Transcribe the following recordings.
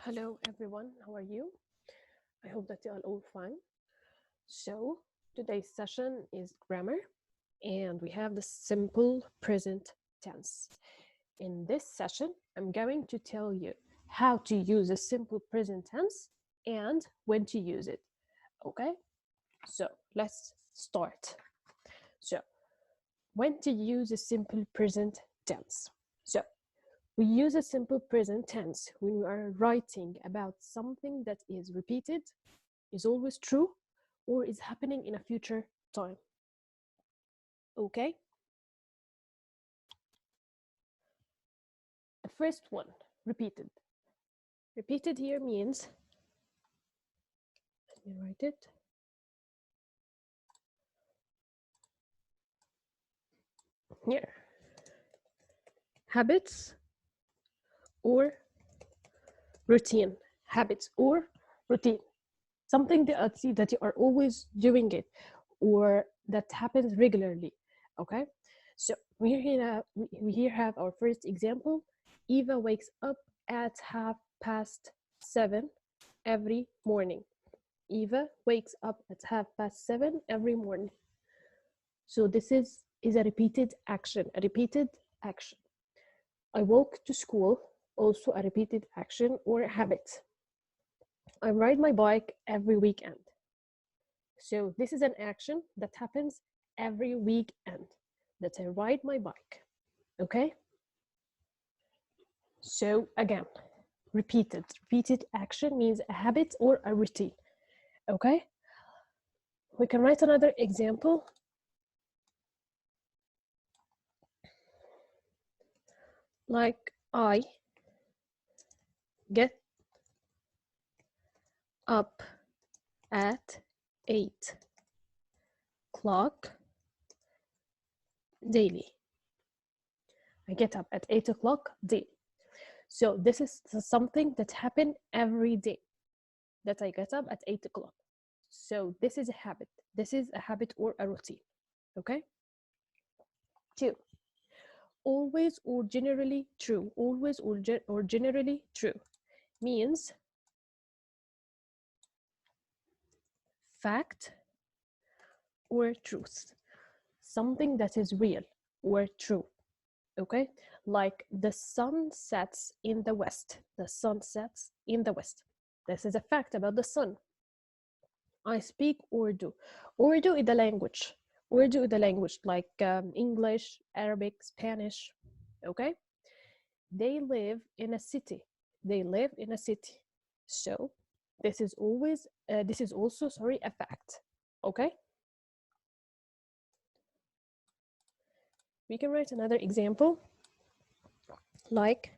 Hello everyone, how are you? I hope that you are all fine. So, today's session is grammar and we have the simple present tense. In this session, I'm going to tell you how to use a simple present tense and when to use it. Okay? So, let's start. So, when to use a simple present tense. So, we use a simple present tense when we are writing about something that is repeated, is always true, or is happening in a future time. Okay? The first one, repeated. Repeated here means, let me write it. Here. Habits or routine. Habits or routine. Something that you are always doing it or that happens regularly. Okay? So we here have our first example. Eva wakes up at 7:30 every morning. Eva wakes up at 7:30 every morning. So this is a repeated action, a repeated action. I walk to school, also a repeated action or habit. I ride my bike every weekend. So this is an action that happens every weekend, that I ride my bike. Okay? So again, repeated. Repeated action means a habit or a routine. Okay? We can write another example. Like I get up at 8 o'clock daily. I get up at 8 o'clock daily. So this is something that happens every day, that I get up at 8 o'clock. So this is a habit. This is a habit or a routine. Okay? 2. Always or generally true. Always or generally true means fact or truth. Something that is real or true. Okay? Like the sun sets in the west. The sun sets in the west. This is a fact about the sun. I speak Urdu. Urdu is the language. Urdu is the language like English, Arabic, Spanish. Okay? They live in a city. They live in a city. So this is also, a fact. Okay? We can write another example like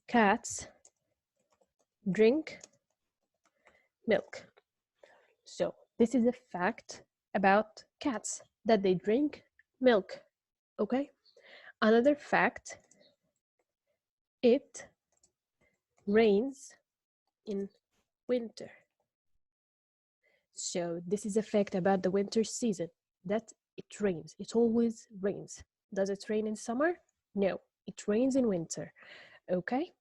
cats drink milk. So this is a fact about cats, that they drink milk. Okay? Another fact, it rains in winter. So this is a fact about the winter season, that it rains. It always rains. Does it rain in summer? No, it rains in winter. Okay?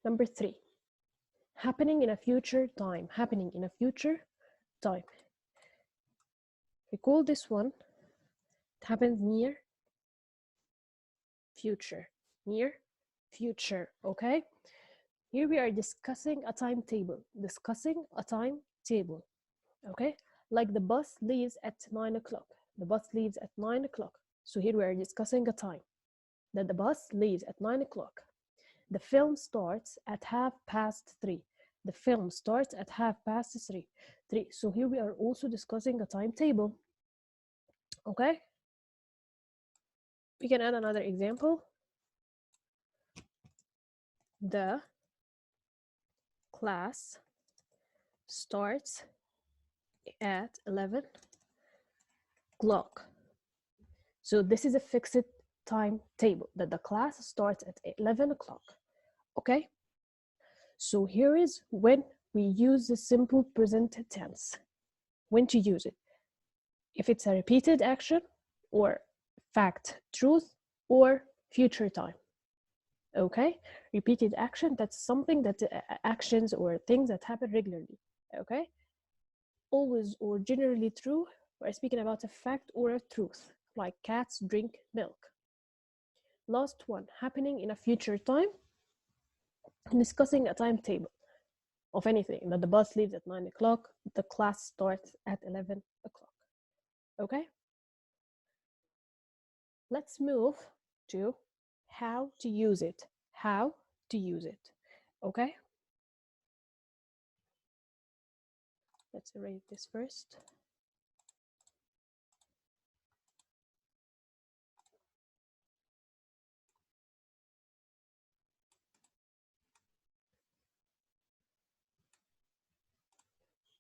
Number 3, happening in a future time. Happening in a future time. We call this one, it happens near future. Near future. Okay? Here we are discussing a timetable. Discussing a timetable. Okay? Like the bus leaves at 9 o'clock. The bus leaves at 9 o'clock. So here we are discussing a time, that the bus leaves at 9 o'clock. The film starts at 3:30. The film starts at 3:30. So here we are also discussing a timetable. Okay? We can add another example. The class starts at 11 o'clock. So this is a fixed timetable, that the class starts at 11 o'clock. Okay? So here is when we use the simple present tense. When to use it. If it's a repeated action, or fact, truth, or future time. Okay, repeated action, that's something that actions or things that happen regularly. Okay, always or generally true, we're speaking about a fact or a truth, like cats drink milk. Last one, happening in a future time, discussing a timetable of anything, that the bus leaves at 9 o'clock, the class starts at 11 o'clock. Okay, let's move to how to use it. How to use it. Okay, let's erase this first.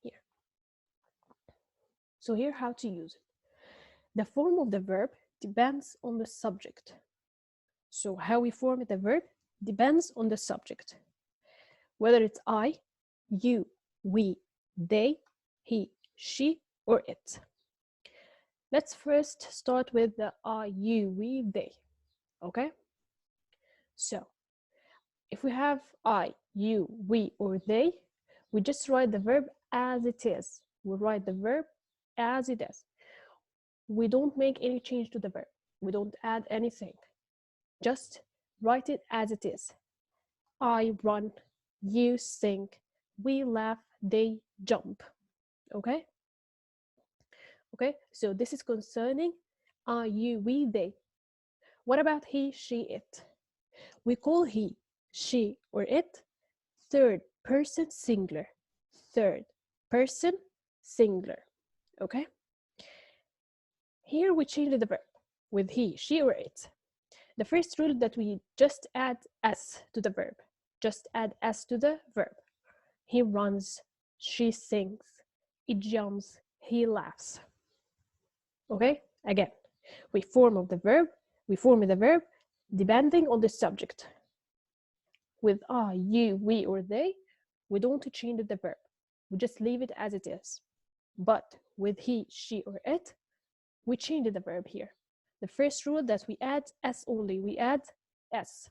Here. So here, how to use it. The form of the verb depends on the subject. So how we form the verb depends on the subject. Whether it's I, you, we, they, he, she, or it. Let's first start with the I, you, we, they. Okay? So if we have I, you, we, or they, we just write the verb as it is. We write the verb as it is. We don't make any change to the verb. We don't add anything. Just write it as it is. I run, you sing, we laugh, they jump. Okay? Okay, so this is concerning I, you, we, they. What about he, she, it? We call he, she, or it third person singular. Third person singular. Okay? Here we change the verb with he, she, or it. The first rule that we just add s to the verb. Just add s to the verb. He runs, she sings, it jumps, he laughs. Okay? Again, we form the verb depending on the subject. With I, you, we, or they, we don't change the verb. We just leave it as it is. But with he, she, or it, we change the verb here. The first rule that we add s only, we add s.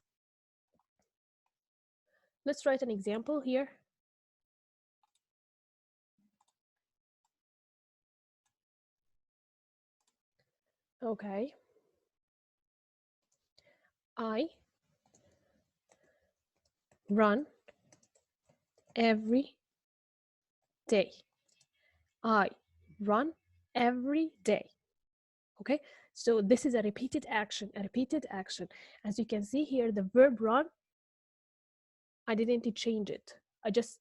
Let's write an example here. Okay. I run every day. I run every day. Okay, so this is a repeated action, As you can see here, the verb run, I didn't change it. I just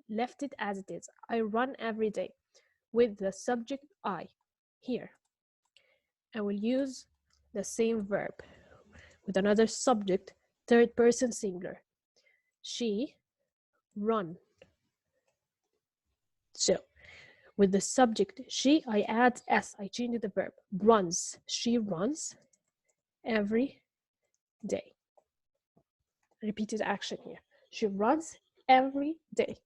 left it as it is. I run every day with the subject I here. I will use the same verb with another subject, third person singular. She run. So with the subject she, I add s, I change the verb. Runs. She runs every day. Repeated action here. She runs every day.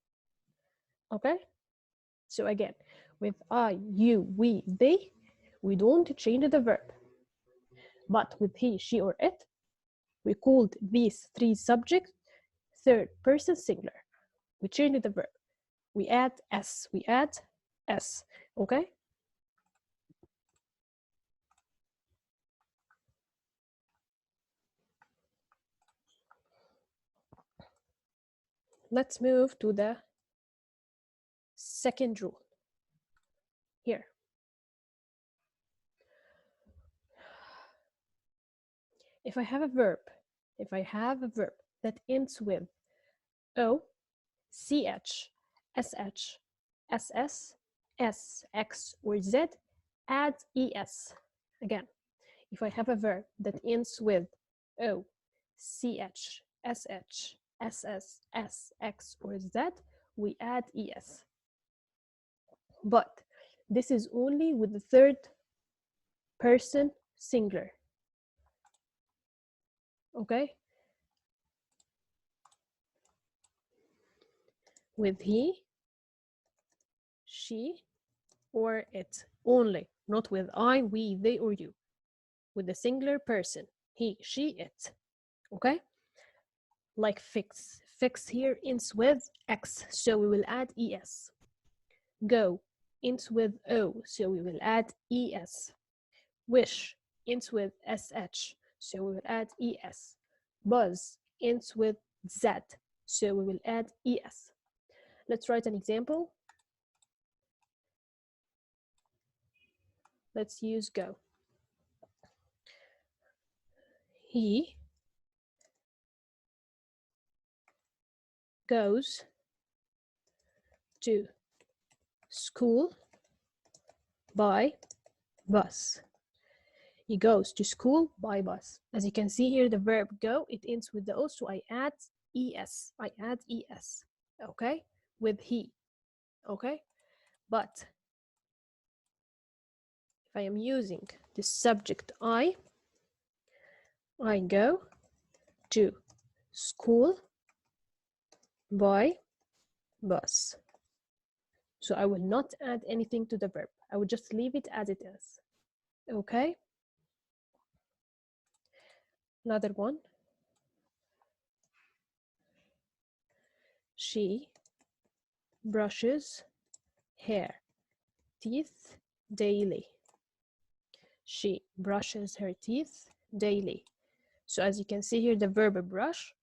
Okay? So again, with I, you, we, they, we don't change the verb. But with he, she, or it, we called these three subjects third person singular. We change the verb. We add s. Okay? Let's move to the second rule. Here. If I have a verb that ends with O, CH, SH, SS, S, X, or Z, add ES. Again, if I have a verb that ends with O, CH, SH, SS, S, X, or Z, we add ES. But this is only with the third person singular. Okay? With he, she, or it only, not with I, we, they, or you. With the singular person, he, she, it. Okay? like fix. Fix here ends with X, so we will add ES. Go ends with O, so we will add ES. Wish ends with SH, so we will add ES. Buzz ends with Z, so we will add ES. Let's write an example. Let's use go. He goes to school by bus. He goes to school by bus. As you can see here, the verb go, it ends with the O, so I add ES. I add ES, okay, with he, okay? But if I am using the subject I go to school by bus. So I will not add anything to the verb. I will just leave it as it is, okay? Another one. She brushes her teeth daily. She brushes her teeth daily. So as you can see here, the verb brush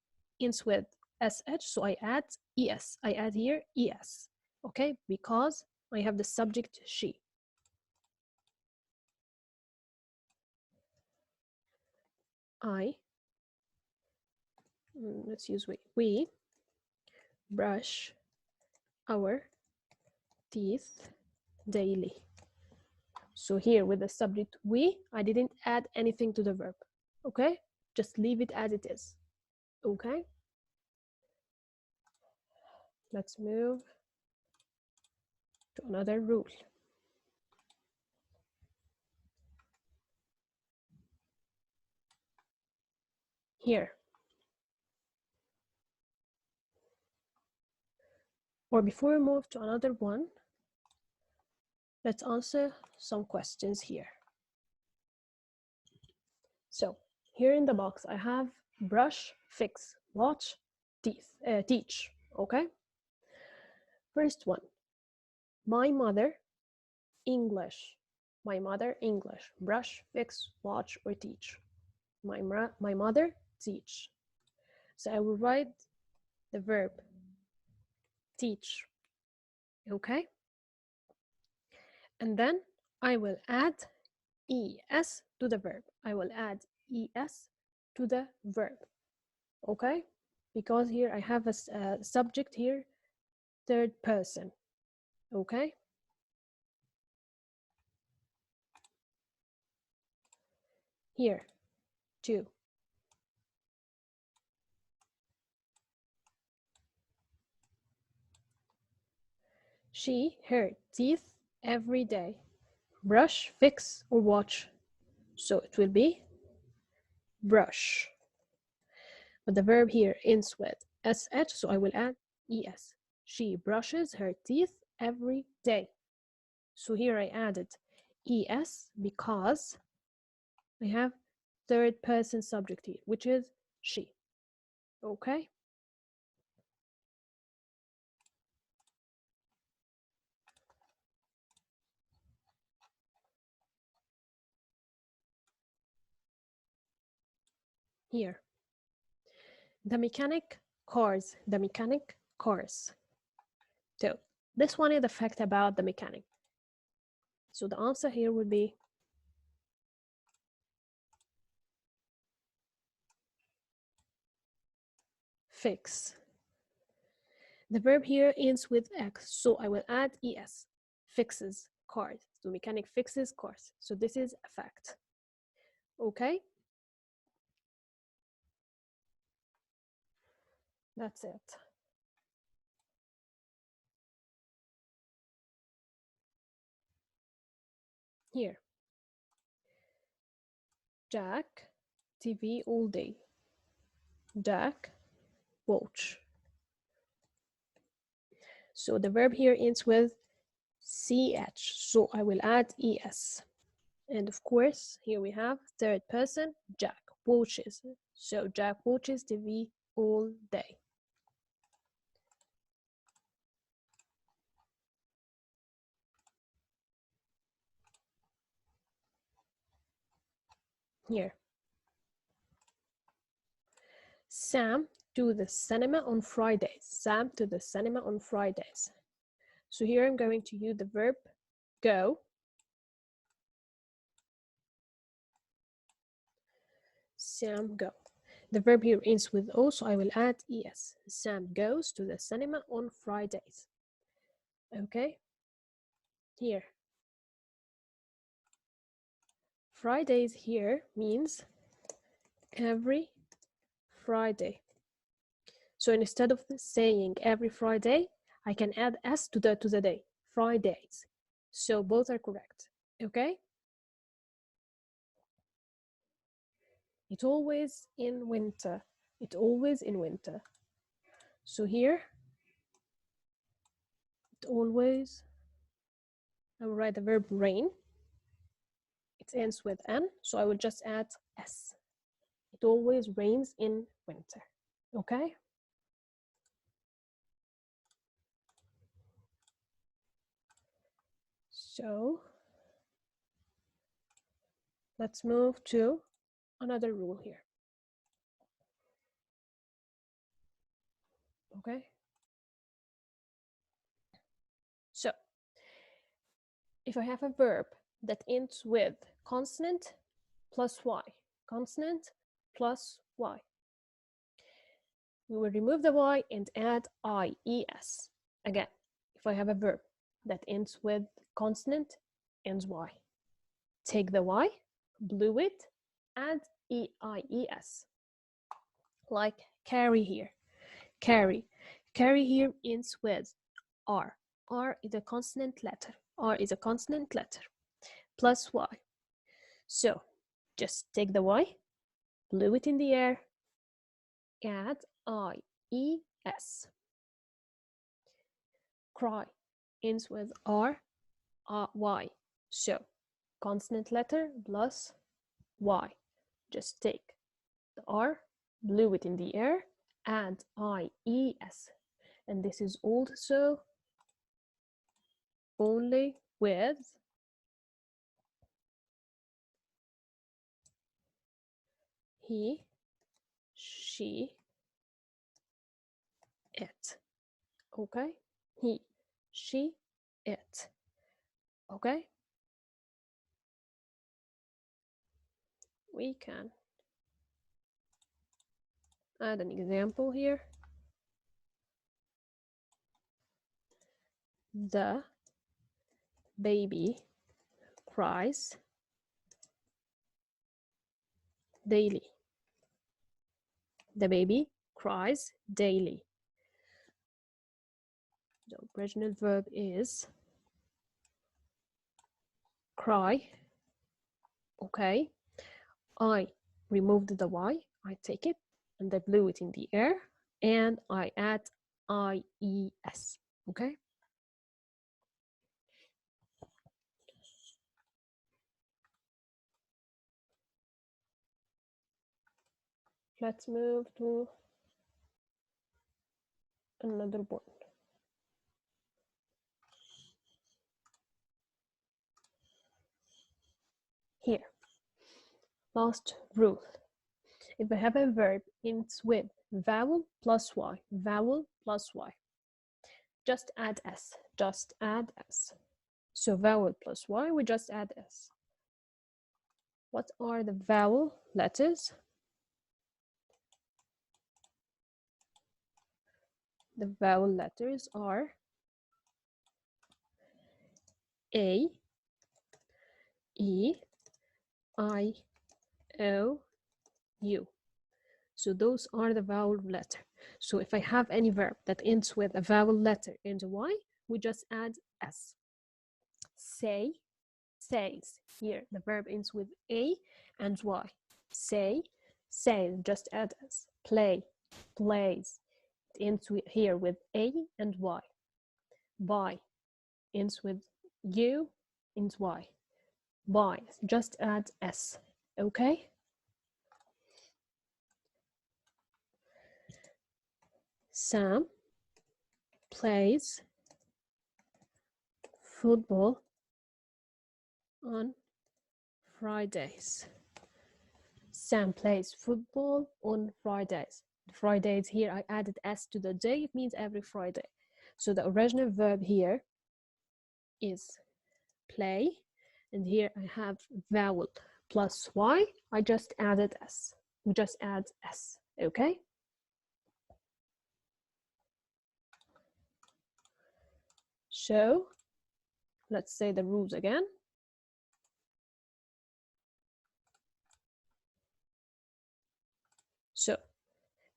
ends with sh, so I add es. I add here es, okay, because I have the subject she. Let's use we brush our teeth daily. So here with the subject we, I didn't add anything to the verb, okay? Just leave it as it is, okay? Let's move to another rule. Here, or before we move to another one, let's answer some questions here. So here in the box, I have brush, fix, watch, teach, okay? First one, my mother, English. My mother, English. Brush, fix, watch, or teach. My mother, teach. So I will write the verb teach, okay? And then I will add es to the verb. I will add es to the verb, okay? Because here I have a subject here, third person, okay? Here, two. She, her teeth every day. Brush, fix, or watch. So it will be brush. But the verb here ends with sh, so I will add es. She brushes her teeth every day. So here I added es because I have third person subject here, which is she. Okay? Here. The mechanic cars. The mechanic cars. So this one is the fact about the mechanic. So the answer here would be fix. The verb here ends with x, so I will add es. Fixes cars. So mechanic fixes cars. So this is a fact. Okay? That's it. Here. Jack, TV all day. Jack, watch. So the verb here ends with ch, so I will add es. And of course, here we have third person, Jack watches. So Jack watches TV all day. Here. Sam to the cinema on Fridays. Sam to the cinema on Fridays. So here I'm going to use the verb go. Sam go. The verb here ends with O, so I will add es. Sam goes to the cinema on Fridays. Okay? Here. Fridays here means every Friday. So instead of saying every Friday, I can add s to the day. Fridays. So both are correct. Okay? It always in winter. It always in winter. So here, it always, I will write the verb rain. It ends with N, so I will just add S. It always rains in winter. Okay? So let's move to another rule here. Okay? So if I have a verb that ends with consonant plus Y, consonant plus Y, we will remove the Y and add IES. Again, if I have a verb that ends with consonant and Y, take the Y, blue it, add EIES. Like carry here. Carry. Carry here ends with R. R is a consonant letter. R is a consonant letter. Plus Y. So just take the Y, blew it in the air, add IES. Cry ends with Y. So consonant letter plus Y. Just take the R, blew it in the air, add IES. And this is also only with he, she, it. Okay? He, she, it. Okay? We can add an example here. The baby cries daily. The baby cries daily. The original verb is cry. Okay. I removed the Y. I take it and I blew it in the air and I add IES. Okay. Let's move to another one. Here, last rule. If I have a verb ends with vowel plus Y, vowel plus Y, just add S, just add S. So vowel plus Y, we just add S. What are the vowel letters? The vowel letters are A, E, I, O, U. So those are the vowel letter. So if I have any verb that ends with a vowel letter and a Y, we just add S. Say, says. Here, the verb ends with A and Y. Say, says, just add S. Play, plays. It ends here with A and Y. Buy ends with U and Y. Buys, just add S. Okay? Sam plays football on Fridays. Sam plays football on Fridays. Fridays here, I added S to the day. It means every Friday. So the original verb here is play. And here I have vowel plus Y. I just added S. We just add S, okay? So let's say the rules again. So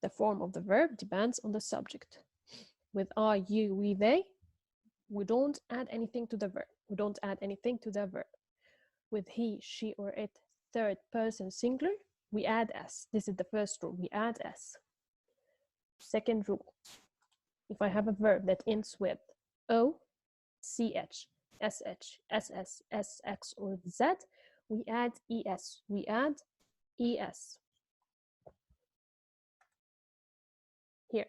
the form of the verb depends on the subject. With I, you, we, they, we don't add anything to the verb. We don't add anything to the verb. With he, she, or it, third person singular, we add S. This is the first rule. We add S. Second rule. If I have a verb that ends with O, CH, SH, SS, SX, or Z, we add ES. We add ES. Here.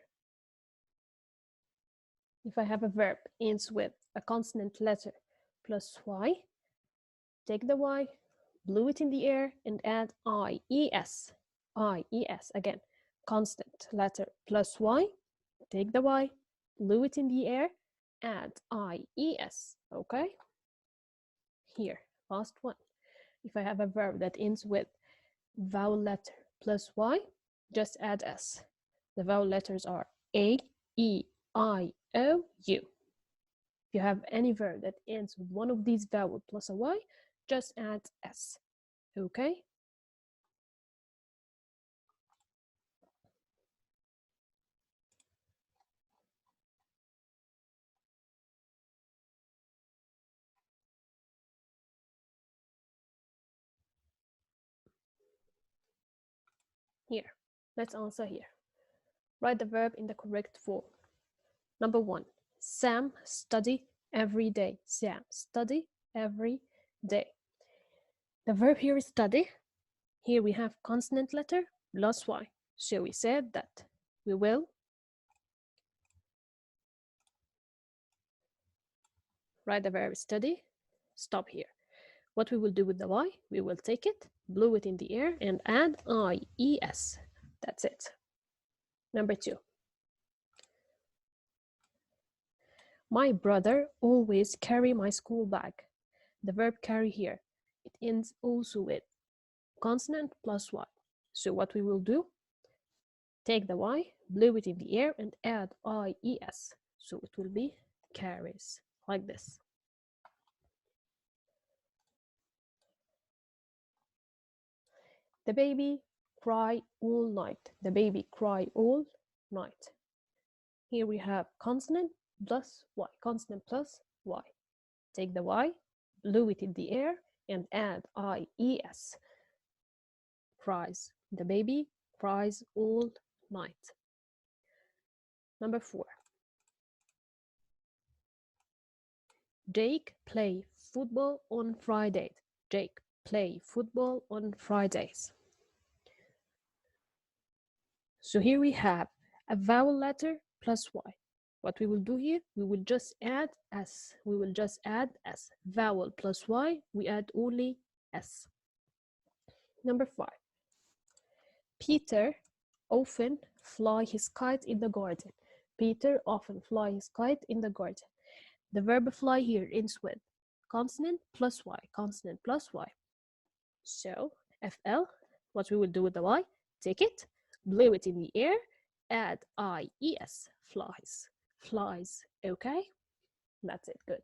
If I have a verb ends with a consonant letter plus Y, take the Y, blow it in the air, and add IES. IES, again, constant letter plus Y, take the Y, blow it in the air, add IES, okay? Here, last one. If I have a verb that ends with vowel letter plus Y, just add S. The vowel letters are A, E, I, O, U. If you have any verb that ends with one of these vowels plus a Y, just add S, okay? Here, let's answer here. Write the verb in the correct form. Number 1, Sam study every day. Sam study every day. The verb here is study. Here we have consonant letter plus Y. So we said that we will write the verb study, stop here. What we will do with the Y, we will take it, blow it in the air, and add IES. That's it. Number 2. My brother always carry my school bag. The verb carry here, it ends also with consonant plus Y. So what we will do, take the Y, blow it in the air, and add IES. So it will be carries, like this. The baby cry all night. The baby cry all night. Here we have consonant plus Y, consonant plus Y. Take the Y, blow it in the air, and add IES. Cries. The baby cries all night. Number 4. Jake play football on Fridays. Jake play football on Fridays. So here we have a vowel letter plus Y. What we will do here, we will just add S. We will just add S. Vowel plus Y, we add only S. Number 5. Peter often fly his kite in the garden. Peter often fly his kite in the garden. The verb fly here ends with consonant plus Y, consonant plus Y. So, FL, what we will do with the Y, take it, blow it in the air, add IES, flies, flies, okay? That's it, good.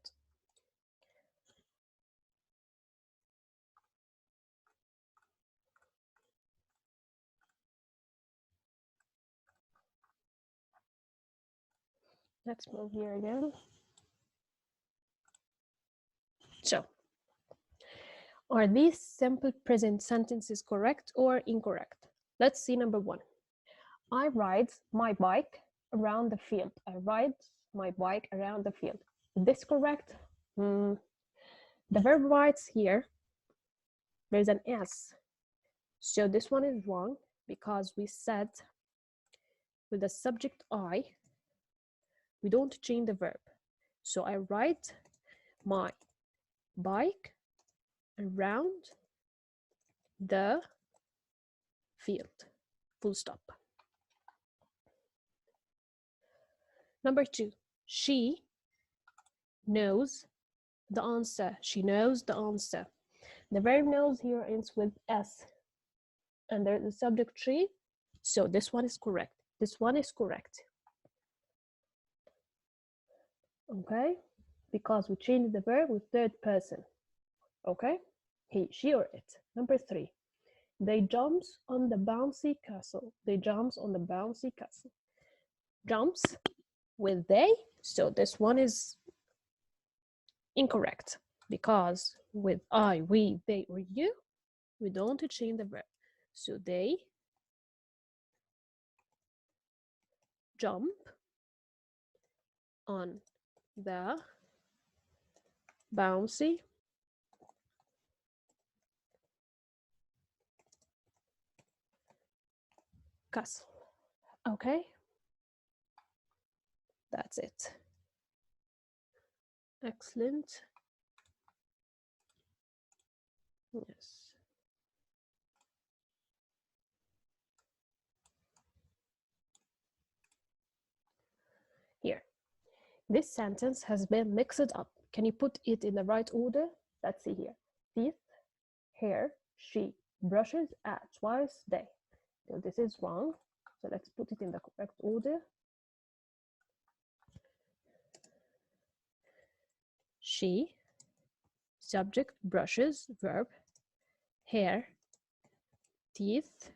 Let's move here again. So, are these simple present sentences correct or incorrect? Let's see number 1. I ride my bike around the field. I ride my bike around the field. Is this correct? The verb rides here, there's an S. So this one is wrong because we said with the subject I, we don't change the verb. So I write my bike around the field. Full stop. Number 2, she knows the answer. She knows the answer. The verb knows here ends with S under the subject tree. So this one is correct. This one is correct. Okay? Because we changed the verb with third person. Okay? He, she, or it. Number 3. They jumps on the bouncy castle. They jumps on the bouncy castle. Jumps with they. So this one is incorrect because with I, we, they, or you, we don't change the verb. So they jump on the bouncy castle. Okay, that's it. Excellent. Yes. Here, this sentence has been mixed up. Can you put it in the right order? Let's see here. Teeth, hair, she brushes at twice a day. So this is wrong. So let's put it in the correct order. She, subject, brushes, verb, hair, teeth,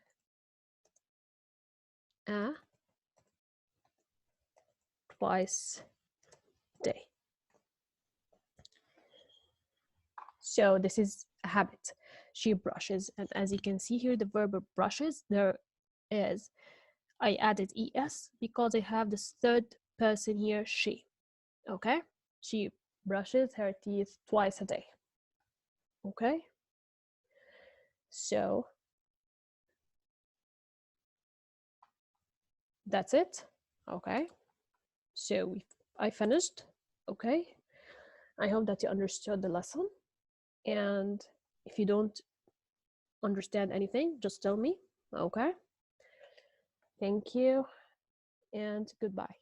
twice a day. So this is a habit. She brushes, and as you can see here, the verb brushes, there is, I added es because I have this third person here, she. Okay, she brushes her teeth twice a day. Okay, so that's it. Okay, so I finished. Okay, I hope that you understood the lesson, and if you don't understand anything, just tell me. Okay, thank you and goodbye.